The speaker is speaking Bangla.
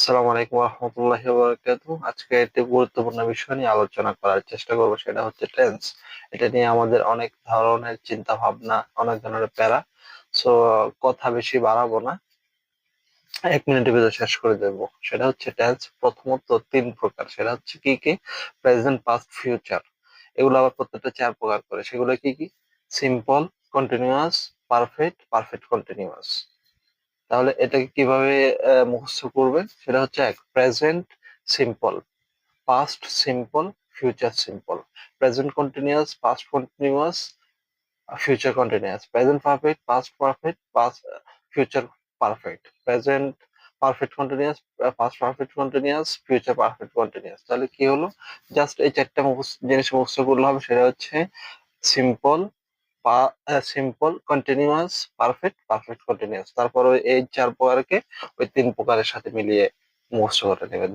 আসসালামু আলাইকুম রহমতুল্লাহি ওয়া বারাকাতুহু। আজকে একটি গুরুত্বপূর্ণ বিষয় নিয়ে আলোচনা করার চেষ্টা করব, সেটা হচ্ছে টেন্স। এটা নিয়ে আমাদের অনেক ধরনের চিন্তা ভাবনা, অনেক ধরনের প্যারা। সো কথা বেশি বাড়াবো না, 1 মিনিটের ভিতরে শেষ করে দেব। সেটা হচ্ছে টেন্স প্রথমত 3 প্রকার। সেটা হচ্ছে কি কি? Present, past, future. এগুলো আবার প্রত্যেকটা 4 প্রকার করে। সেগুলো কি কি? Simple, continuous, perfect, perfect continuous. তাহলে এটাকে কিভাবে মুখস্থ করবেন? সেটা হচ্ছে এক, present simple, past simple, future simple. Present continuous, past continuous, future continuous. Present perfect, past perfect, past future perfect. Present perfect continuous, past perfect continuous, future perfect continuous. তাহলে কি হলো? জাস্ট এই 4টা জিনিস মুখস্থ করলে হবে। সেটা হচ্ছে simple, simple, continuous, perfect, perfect continuous. তারপর এই 4 প্রকারকে ওই 3 প্রকারের সাথে মিলিয়ে মুখস্থ করে নেবেন।